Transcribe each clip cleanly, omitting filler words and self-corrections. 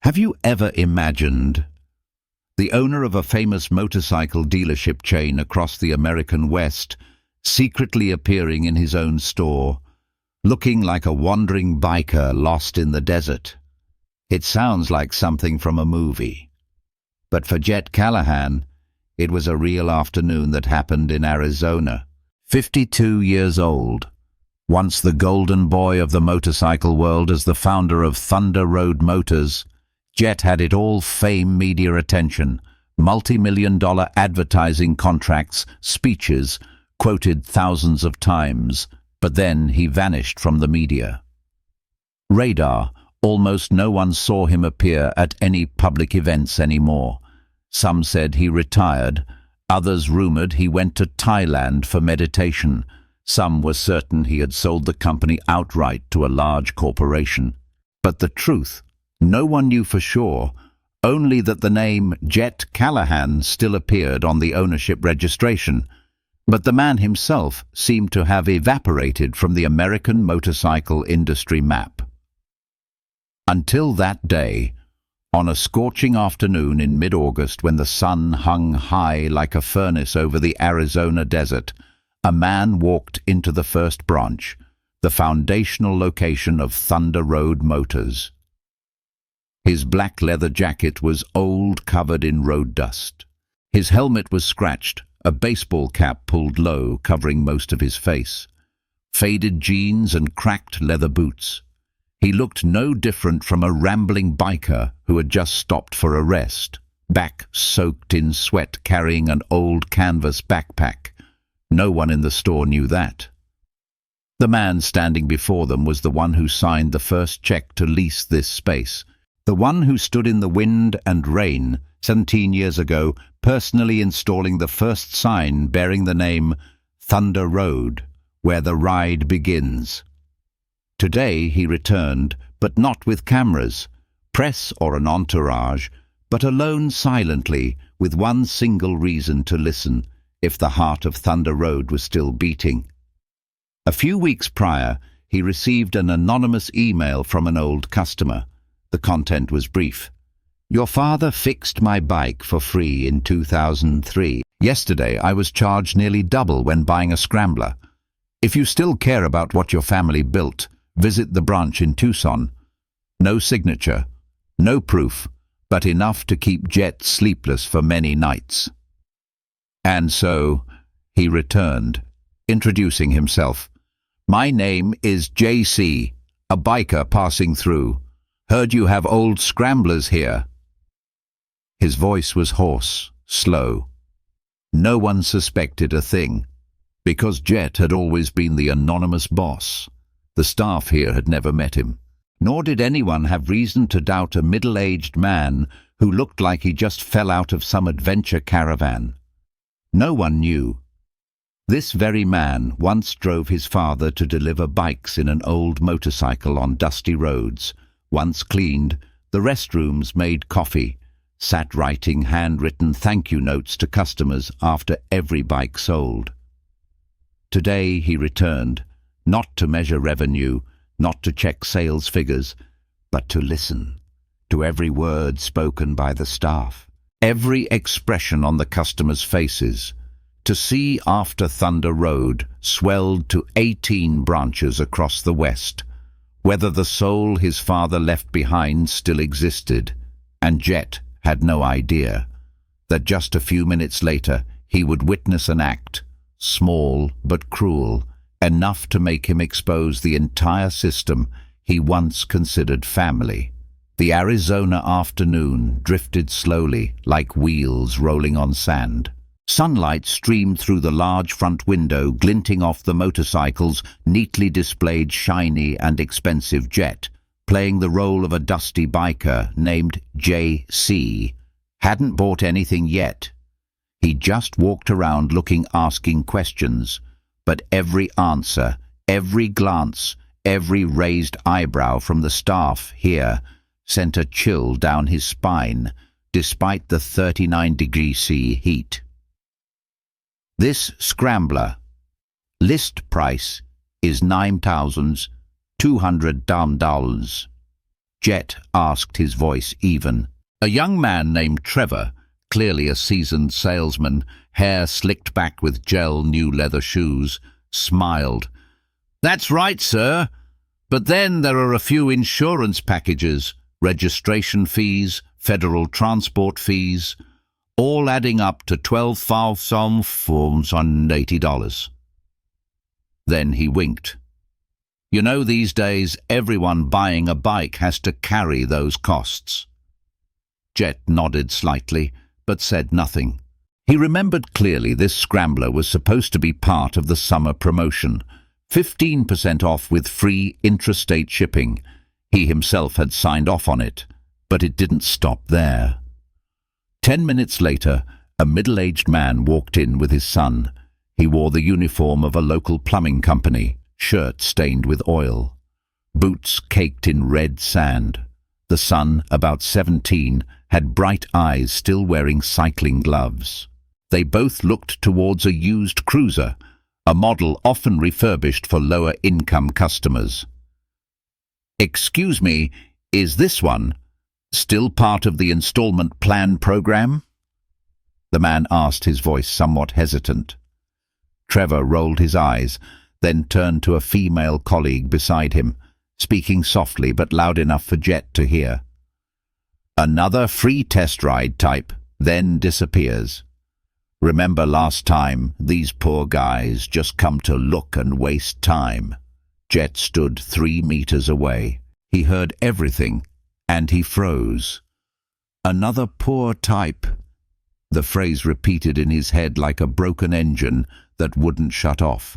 Have you ever imagined the owner of a famous motorcycle dealership chain across the American West secretly appearing in his own store, looking like a wandering biker lost in the desert? It sounds like something from a movie. But for Jet Callahan, it was a real afternoon that happened in Arizona. 52 years old, once the golden boy of the motorcycle world as the founder of Thunder Road Motors, Jet had it all: fame, media attention, multi-million-dollar advertising contracts, speeches, quoted thousands of times, but then he vanished from the media. Radar, almost no one saw him appear at any public events anymore. Some said he retired, others rumored he went to Thailand for meditation. Some were certain he had sold the company outright to a large corporation. But the truth, no one knew for sure, only that the name Jet Callahan still appeared on the ownership registration, but the man himself seemed to have evaporated from the American motorcycle industry map. Until that day, on a scorching afternoon in mid-August when the sun hung high like a furnace over the Arizona desert, a man walked into the first branch, the foundational location of Thunder Road Motors. His black leather jacket was old, covered in road dust. His helmet was scratched, a baseball cap pulled low, covering most of his face. Faded jeans and cracked leather boots. He looked no different from a rambling biker who had just stopped for a rest, back soaked in sweat, carrying an old canvas backpack. No one in the store knew that. The man standing before them was the one who signed the first check to lease this space, the one who stood in the wind and rain 17 years ago, personally installing the first sign bearing the name Thunder Road, where the ride begins. Today he returned, but not with cameras, press or an entourage, but alone silently, with one single reason: to listen, if the heart of Thunder Road was still beating. A few weeks prior, he received an anonymous email from an old customer. The content was brief. "Your father fixed my bike for free in 2003. Yesterday I was charged nearly double when buying a scrambler. If you still care about what your family built, visit the branch in Tucson." No signature, no proof, but enough to keep Jet sleepless for many nights. And so he returned, introducing himself. "My name is JC, a biker passing through. Heard you have old scramblers here." His voice was hoarse, slow. No one suspected a thing, because Jet had always been the anonymous boss. The staff here had never met him, nor did anyone have reason to doubt a middle-aged man who looked like he just fell out of some adventure caravan. No one knew. This very man once drove his father to deliver bikes in an old motorcycle on dusty roads. Once cleaned, the restrooms made coffee, sat writing handwritten thank-you notes to customers after every bike sold. Today he returned, not to measure revenue, not to check sales figures, but to listen to every word spoken by the staff, every expression on the customers' faces, to see after Thunder Road swelled to 18 branches across the West, whether the soul his father left behind still existed. And Jet had no idea that just a few minutes later he would witness an act, small but cruel, enough to make him expose the entire system he once considered family. The Arizona afternoon drifted slowly, like wheels rolling on sand. Sunlight streamed through the large front window, glinting off the motorcycle's neatly displayed shiny and expensive Jet, playing the role of a dusty biker named J.C. Hadn't bought anything yet. He just walked around looking, asking questions, but every answer, every glance, every raised eyebrow from the staff here sent a chill down his spine, despite the 39°C heat. "This scrambler, list price is $9,200. Jet asked, his voice even. A young man named Trevor, clearly a seasoned salesman, hair slicked back with gel new leather shoes, smiled. "That's right, sir. But then there are a few insurance packages, registration fees, federal transport fees, all adding up to $12,480. Then he winked. You know, these days everyone buying a bike has to carry those costs. Jet nodded slightly, but said nothing. He remembered clearly this scrambler was supposed to be part of the summer promotion, 15% off with free intrastate shipping. He himself had signed off on it, but it didn't stop there. 10 minutes later, a middle-aged man walked in with his son. He wore the uniform of a local plumbing company, shirt stained with oil, boots caked in red sand. The son, about 17, had bright eyes, still wearing cycling gloves. They both looked towards a used cruiser, a model often refurbished for lower-income customers. "Excuse me, is this one still part of the installment plan program?" The man asked, his voice somewhat hesitant. Trevor rolled his eyes, then turned to a female colleague beside him, speaking softly but loud enough for Jet to hear. "Another free test ride type, then disappears. Remember last time, these poor guys just come to look and waste time." Jet stood 3 meters away. He heard everything, and he froze. "Another poor type." The phrase repeated in his head like a broken engine that wouldn't shut off.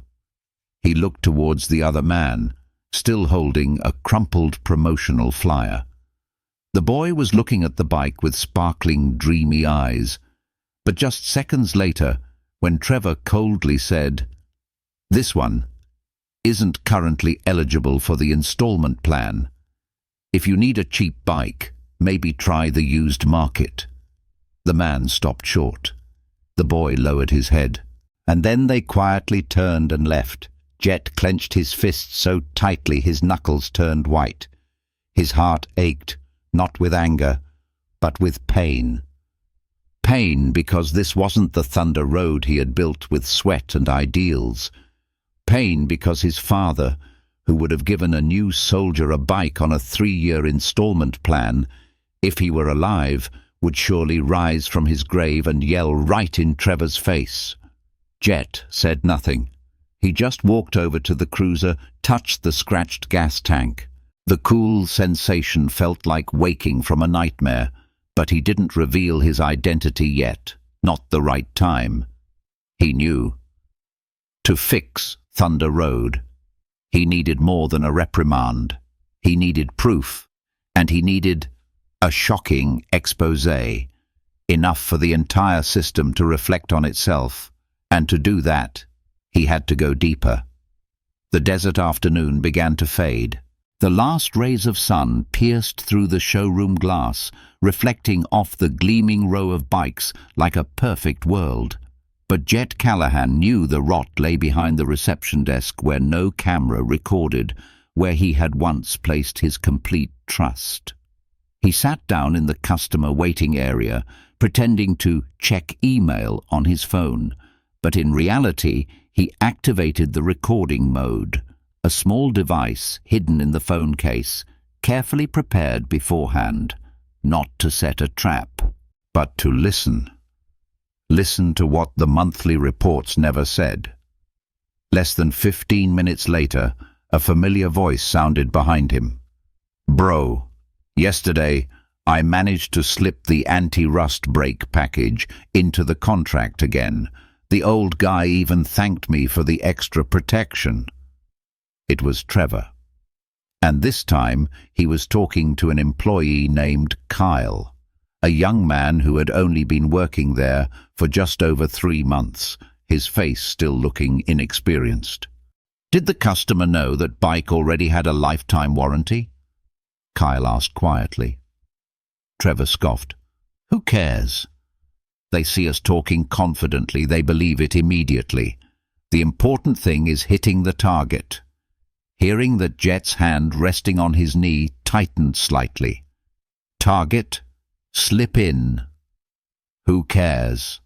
He looked towards the other man, still holding a crumpled promotional flyer. The boy was looking at the bike with sparkling, dreamy eyes. But just seconds later, when Trevor coldly said, "This one isn't currently eligible for the installment plan. If you need a cheap bike, maybe try the used market." The man stopped short. The boy lowered his head. And then they quietly turned and left. Jet clenched his fists so tightly his knuckles turned white. His heart ached, not with anger, but with pain. Pain because this wasn't the Thunder Road he had built with sweat and ideals. Pain because his father, who would have given a new soldier a bike on a 3-year installment plan, if he were alive, would surely rise from his grave and yell right in Trevor's face. Jet said nothing. He just walked over to the cruiser, touched the scratched gas tank. The cool sensation felt like waking from a nightmare, but he didn't reveal his identity yet, not the right time. He knew. To fix Thunder Road, he needed more than a reprimand. He needed proof, and he needed a shocking exposé, enough for the entire system to reflect on itself. And to do that, he had to go deeper. The desert afternoon began to fade. The last rays of sun pierced through the showroom glass, reflecting off the gleaming row of bikes like a perfect world. But Jet Callahan knew the rot lay behind the reception desk where no camera recorded, where he had once placed his complete trust. He sat down in the customer waiting area, pretending to check email on his phone. But in reality, he activated the recording mode, a small device hidden in the phone case, carefully prepared beforehand, not to set a trap, but to listen. Listen to what the monthly reports never said. Less than 15 minutes later, a familiar voice sounded behind him. "Bro, yesterday I managed to slip the anti-rust brake package into the contract again. The old guy even thanked me for the extra protection." It was Trevor. And this time he was talking to an employee named Kyle, a young man who had only been working there for just over 3 months, his face still looking inexperienced. "Did the customer know that bike already had a lifetime warranty?" Kyle asked quietly. Trevor scoffed. "Who cares? They see us talking confidently, they believe it immediately. The important thing is hitting the target." hearing that Jet's hand resting on his knee tightened slightly. Target, slip in. Who cares?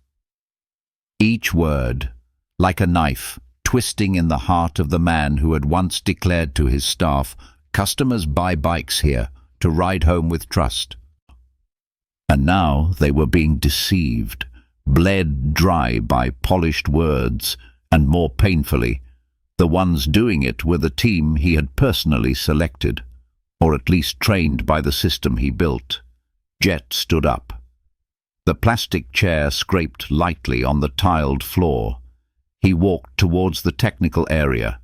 Each word, like a knife, twisting in the heart of the man who had once declared to his staff, "Customers buy bikes here to ride home with trust." And now they were being deceived, bled dry by polished words, and more painfully, the ones doing it were the team he had personally selected, or at least trained by the system he built. Jet stood up. The plastic chair scraped lightly on the tiled floor. He walked towards the technical area,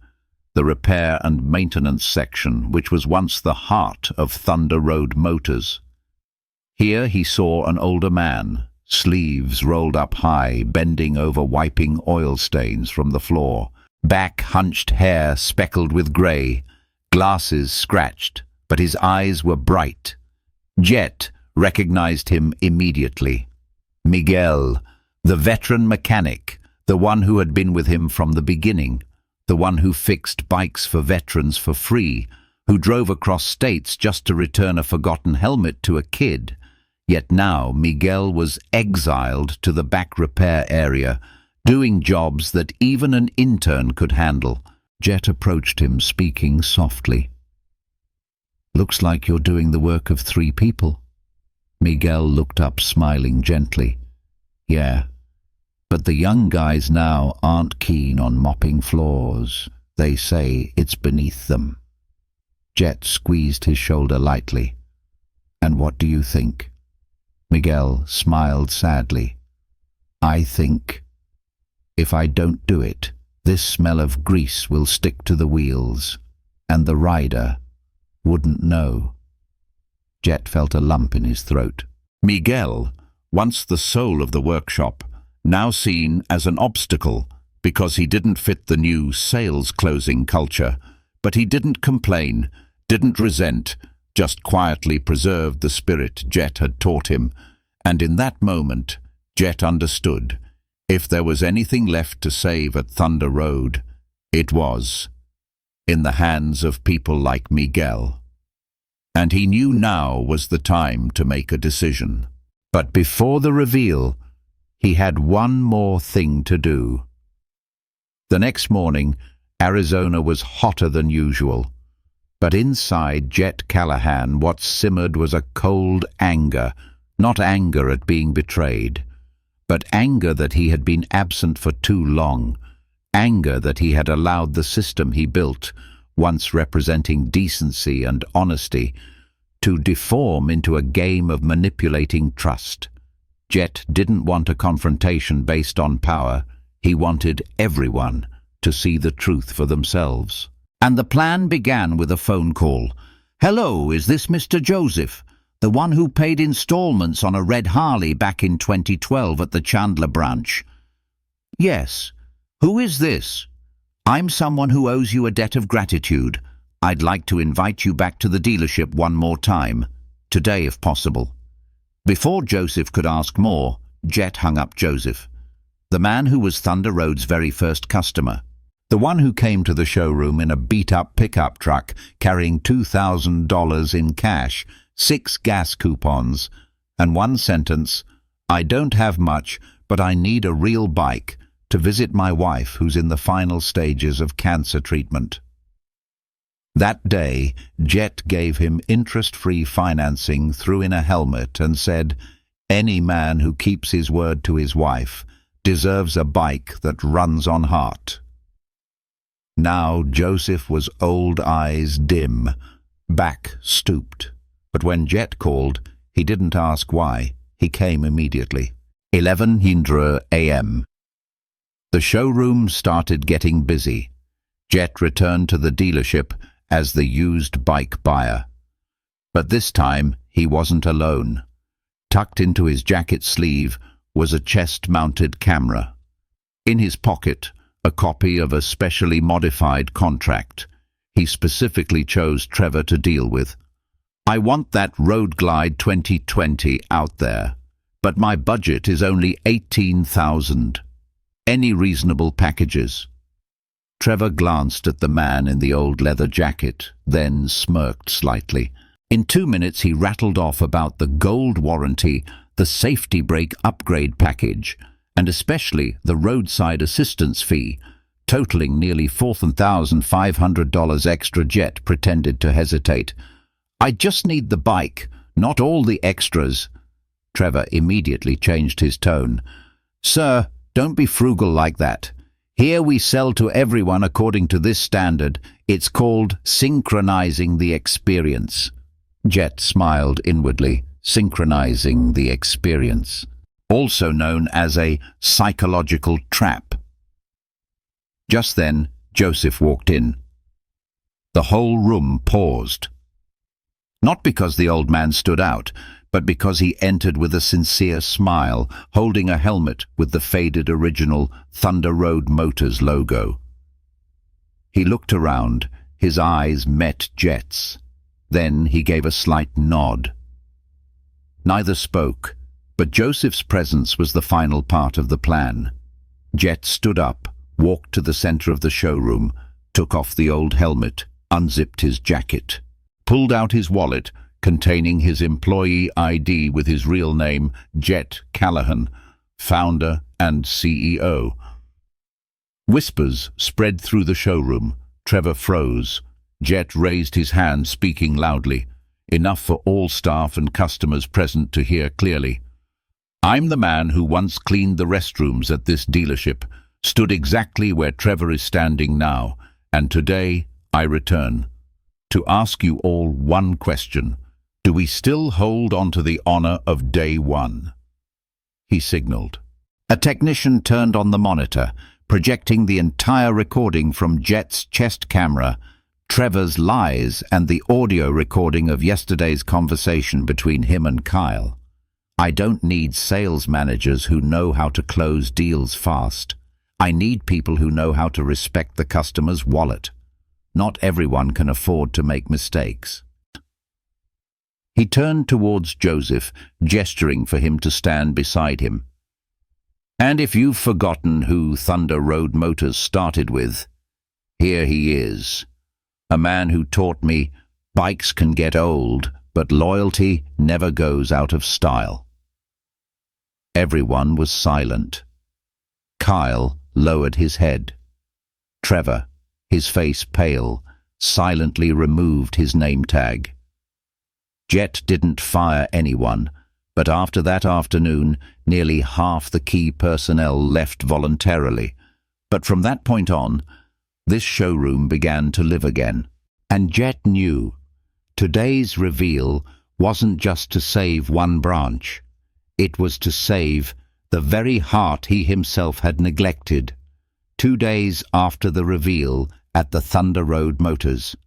the repair and maintenance section, which was once the heart of Thunder Road Motors. Here he saw an older man, sleeves rolled up high, bending over wiping oil stains from the floor, back hunched, hair speckled with grey, glasses scratched, but his eyes were bright. Jet recognized him immediately. Miguel, the veteran mechanic, the one who had been with him from the beginning, the one who fixed bikes for veterans for free, who drove across states just to return a forgotten helmet to a kid. Yet now Miguel was exiled to the back repair area, doing jobs that even an intern could handle. Jet approached him, speaking softly. "Looks like you're doing the work of 3 people. Miguel looked up, smiling gently. "Yeah, but the young guys now aren't keen on mopping floors. They say it's beneath them." Jet squeezed his shoulder lightly. "And what do you think?" Miguel smiled sadly. "I think if I don't do it, this smell of grease will stick to the wheels, and the rider wouldn't know." Jet felt a lump in his throat. Miguel, once the soul of the workshop, now seen as an obstacle because he didn't fit the new sales-closing culture, but he didn't complain, didn't resent, just quietly preserved the spirit Jet had taught him. And in that moment, Jet understood. If there was anything left to save at Thunder Road, it was in the hands of people like Miguel. And he knew now was the time to make a decision. But before the reveal, he had one more thing to do. The next morning, Arizona was hotter than usual. But inside Jet Callahan, what simmered was a cold anger, not anger at being betrayed, but anger that he had been absent for too long, anger that he had allowed the system he built, once representing decency and honesty, to deform into a game of manipulating trust. Jet didn't want a confrontation based on power. He wanted everyone to see the truth for themselves. And the plan began with a phone call. "Hello, is this Mr. Joseph? The one who paid installments on a red Harley back in 2012 at the Chandler branch?" "Yes. Who is this?" "I'm someone who owes you a debt of gratitude. I'd like to invite you back to the dealership one more time. Today, if possible." Before Joseph could ask more, Jet hung up Joseph, the man who was Thunder Road's very first customer. The one who came to the showroom in a beat-up pickup truck carrying $2,000 in cash, 6 gas coupons, and one sentence, "I don't have much, but I need a real bike to visit my wife who's in the final stages of cancer treatment." That day, Jet gave him interest-free financing, threw in a helmet, and said, "Any man who keeps his word to his wife deserves a bike that runs on heart." Now Joseph was old eyes dim, back stooped. But when Jet called, he didn't ask why. He came immediately. 11:00 a.m. The showroom started getting busy. Jet returned to the dealership as the used bike buyer. But this time he wasn't alone. Tucked into his jacket sleeve was a chest-mounted camera. In his pocket, a copy of a specially modified contract he specifically chose Trevor to deal with. "I want that Road Glide 2020 out there, but my budget is only $18,000. Any reasonable packages?" Trevor glanced at the man in the old leather jacket, then smirked slightly. In 2 minutes he rattled off about the gold warranty, the safety brake upgrade package, and especially the roadside assistance fee, totaling nearly $4,500 extra. Jet pretended to hesitate. "I just need the bike, not all the extras." Trevor immediately changed his tone. "Sir, don't be frugal like that. Here we sell to everyone according to this standard. It's called synchronizing the experience." Jet smiled inwardly. Synchronizing the experience, also known as a psychological trap. Just then, Joseph walked in. The whole room paused. Not because the old man stood out, but because he entered with a sincere smile, holding a helmet with the faded original Thunder Road Motors logo. He looked around, his eyes met Jet's. Then he gave a slight nod. Neither spoke, but Joseph's presence was the final part of the plan. Jet stood up, walked to the center of the showroom, took off the old helmet, unzipped his jacket, pulled out his wallet containing his employee ID with his real name, Jet Callahan, founder and CEO. Whispers spread through the showroom. Trevor froze. Jet raised his hand, speaking loudly, enough for all staff and customers present to hear clearly. "I'm the man who once cleaned the restrooms at this dealership, stood exactly where Trevor is standing now, and today I return to ask you all one question. Do we still hold on to the honor of day one?" He signaled. A technician turned on the monitor, projecting the entire recording from Jet's chest camera, Trevor's lies, and the audio recording of yesterday's conversation between him and Kyle. "I don't need sales managers who know how to close deals fast. I need people who know how to respect the customer's wallet. Not everyone can afford to make mistakes." He turned towards Joseph, gesturing for him to stand beside him. "And if you've forgotten who Thunder Road Motors started with, here he is. A man who taught me bikes can get old, but loyalty never goes out of style." Everyone was silent. Kyle lowered his head. Trevor, his face pale, silently removed his name tag. Jet didn't fire anyone, but after that afternoon, nearly half the key personnel left voluntarily. But from that point on, this showroom began to live again. And Jet knew today's reveal wasn't just to save one branch. It was to save the very heart he himself had neglected. 2 days after the reveal at the Thunder Road Motors,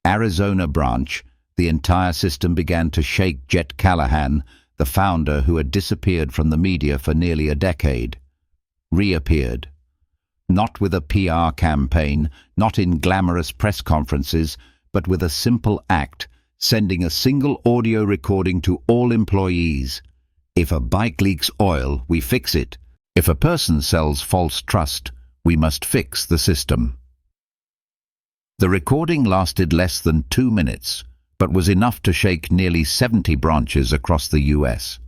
Arizona branch, the entire system began to shake. Jet Callahan, the founder who had disappeared from the media for nearly a decade, reappeared. Not with a PR campaign, not in glamorous press conferences, but with a simple act, sending a single audio recording to all employees. "If a bike leaks oil, we fix it. If a person sells false trust, we must fix the system." The recording lasted less than 2 minutes, but was enough to shake nearly 70 branches across the US.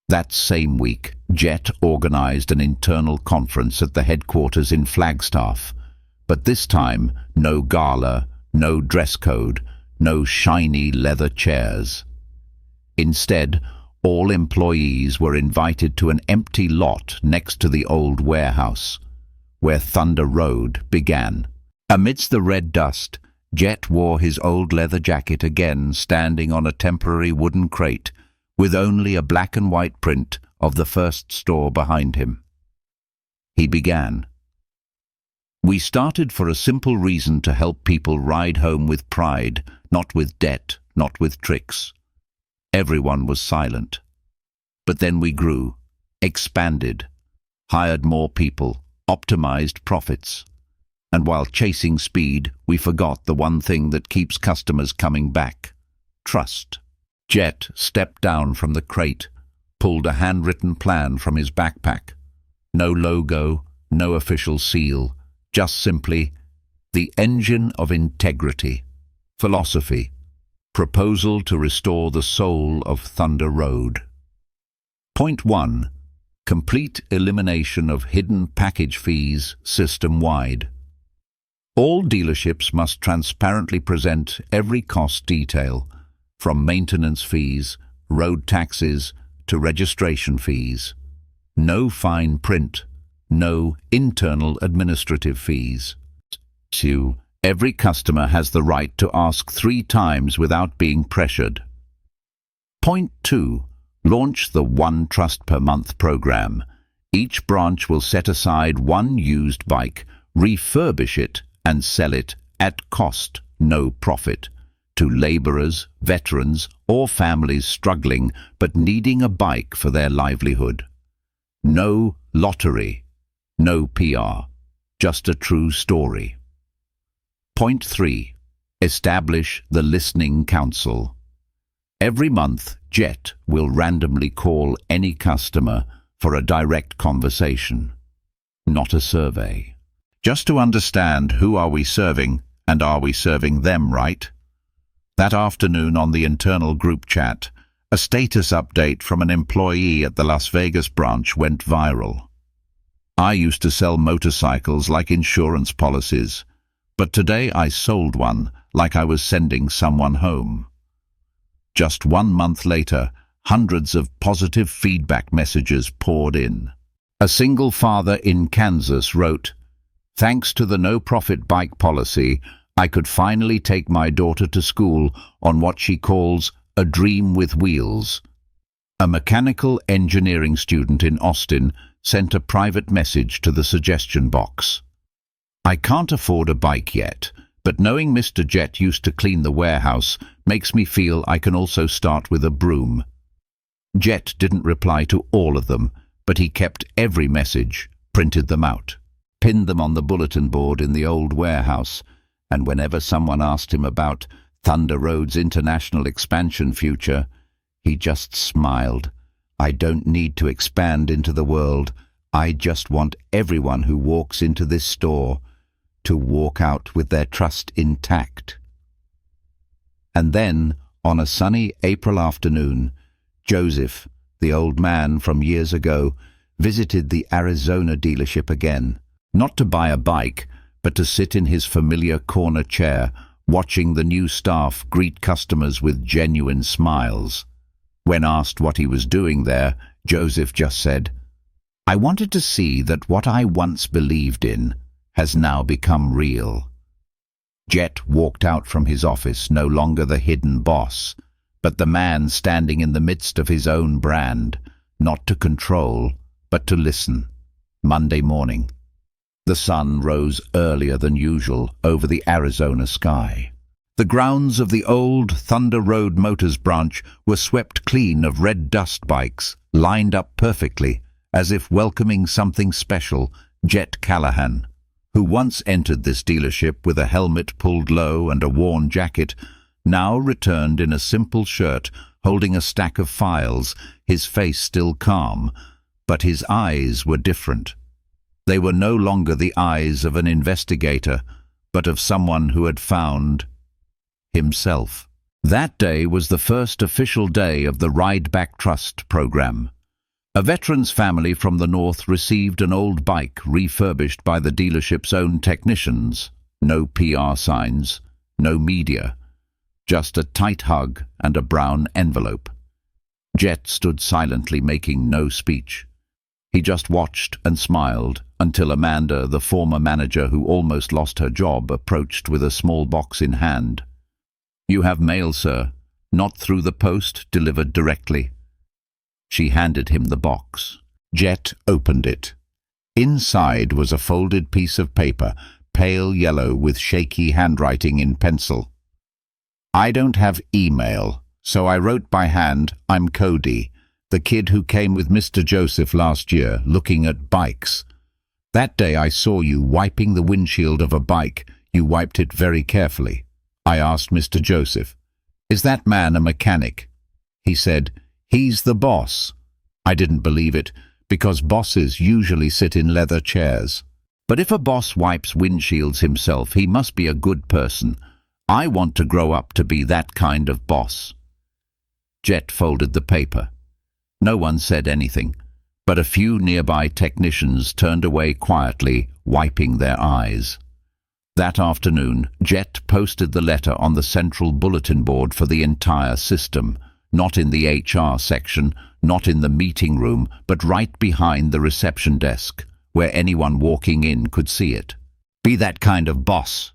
That same week, Jet organized an internal conference at the headquarters in Flagstaff. But this time, no gala, no dress code, no shiny leather chairs. Instead, all employees were invited to an empty lot next to the old warehouse, where Thunder Road began. Amidst the red dust, Jet wore his old leather jacket again, standing on a temporary wooden crate, with only a black and white print of the first store behind him. He began. "We started for a simple reason: to help people ride home with pride, not with debt, not with tricks." Everyone was silent. But then we grew, expanded, hired more people, optimized profits. And while chasing speed, we forgot the one thing that keeps customers coming back: trust. Jet stepped down from the crate, pulled a handwritten plan from his backpack. No logo, no official seal, just simply the engine of integrity. Philosophy. Proposal to restore the soul of Thunder Road. Point 1. Complete elimination of hidden package fees system-wide. All dealerships must transparently present every cost detail, from maintenance fees, road taxes, to registration fees. No fine print, no internal administrative fees. 2. Every customer has the right to ask 3 times without being pressured. Point 2. Launch the One Trust Per Month program. Each branch will set aside one used bike, refurbish it, and sell it at cost, no profit, to labourers, veterans, or families struggling but needing a bike for their livelihood. No lottery, no PR, just a true story. Point 3. Establish the Listening Council. Every month, Jet will randomly call any customer for a direct conversation, not a survey. Just to understand who are we serving and are we serving them right? That afternoon on the internal group chat, a status update from an employee at the Las Vegas branch went viral. I used to sell motorcycles like insurance policies, but today I sold one like I was sending someone home. Just 1 month later, hundreds of positive feedback messages poured in. A single father in Kansas wrote, "Thanks to the no-profit bike policy, I could finally take my daughter to school on what she calls a dream with wheels." A mechanical engineering student in Austin sent a private message to the suggestion box. "I can't afford a bike yet, but knowing Mr. Jet used to clean the warehouse makes me feel I can also start with a broom." Jet didn't reply to all of them, but he kept every message, printed them out, pinned them on the bulletin board in the old warehouse, and whenever someone asked him about Thunder Road's international expansion future, he just smiled. "I don't need to expand into the world. I just want everyone who walks into this store to walk out with their trust intact." And then, on a sunny April afternoon, Joseph, the old man from years ago, visited the Arizona dealership again, not to buy a bike, but to sit in his familiar corner chair, watching the new staff greet customers with genuine smiles. When asked what he was doing there, Joseph just said, "I wanted to see that what I once believed in has now become real." Jet walked out from his office, no longer the hidden boss, but the man standing in the midst of his own brand, not to control, but to listen. Monday morning. The sun rose earlier than usual over the Arizona sky. The grounds of the old Thunder Road Motors branch were swept clean of red dust bikes, lined up perfectly, as if welcoming something special. Jet Callahan, who once entered this dealership with a helmet pulled low and a worn jacket, now returned in a simple shirt, holding a stack of files, his face still calm, but his eyes were different. They were no longer the eyes of an investigator, but of someone who had found himself. That day was the first official day of the Ride Back Trust program. A veteran's family from the north received an old bike refurbished by the dealership's own technicians. No PR signs, no media, just a tight hug and a brown envelope. Jet stood silently, making no speech. He just watched and smiled until Amanda, the former manager who almost lost her job, approached with a small box in hand. "You have mail, sir. Not through the post, delivered directly." She handed him the box. Jet opened it. Inside was a folded piece of paper, pale yellow with shaky handwriting in pencil. "I don't have email, so I wrote by hand, 'I'm Cody, the kid who came with Mr. Joseph last year, looking at bikes. That day I saw you wiping the windshield of a bike. You wiped it very carefully. I asked Mr. Joseph, 'Is that man a mechanic?' He said, 'He's the boss.' I didn't believe it, because bosses usually sit in leather chairs. But if a boss wipes windshields himself, he must be a good person. I want to grow up to be that kind of boss. Jet folded the paper. No one said anything, but a few nearby technicians turned away quietly, wiping their eyes. That afternoon, Jet posted the letter on the central bulletin board for the entire system, not in the HR section, not in the meeting room, but right behind the reception desk, where anyone walking in could see it. Be that kind of boss.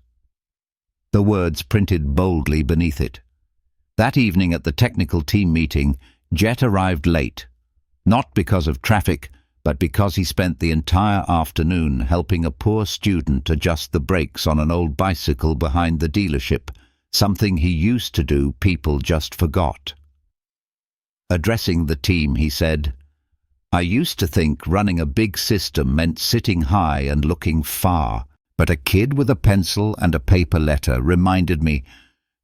The words printed boldly beneath it. That evening at the technical team meeting, Jet arrived late, not because of traffic, but because he spent the entire afternoon helping a poor student adjust the brakes on an old bicycle behind the dealership, something he used to do people just forgot. Addressing the team, he said, "I used to think running a big system meant sitting high and looking far, but a kid with a pencil and a paper letter reminded me,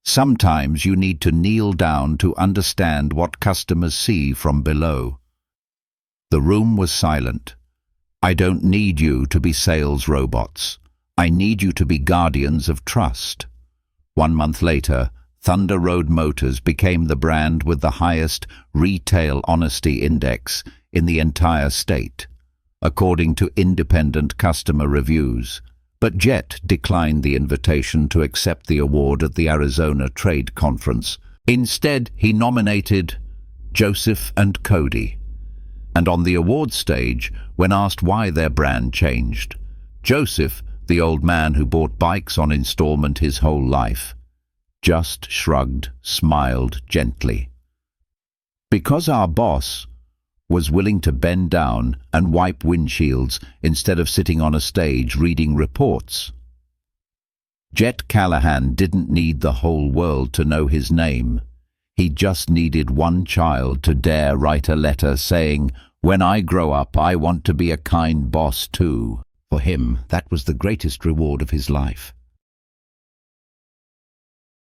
sometimes you need to kneel down to understand what customers see from below." The room was silent. "I don't need you to be sales robots. I need you to be guardians of trust." 1 month later, Thunder Road Motors became the brand with the highest retail honesty index in the entire state, according to independent customer reviews. But Jet declined the invitation to accept the award at the Arizona Trade Conference. Instead, he nominated Joseph and Cody. And on the award stage, when asked why their brand changed, Joseph, the old man who bought bikes on installment his whole life, just shrugged, smiled gently. Because our boss was willing to bend down and wipe windshields instead of sitting on a stage reading reports. Jet Callahan didn't need the whole world to know his name. He just needed one child to dare write a letter saying, "When I grow up, I want to be a kind boss too." For him, that was the greatest reward of his life.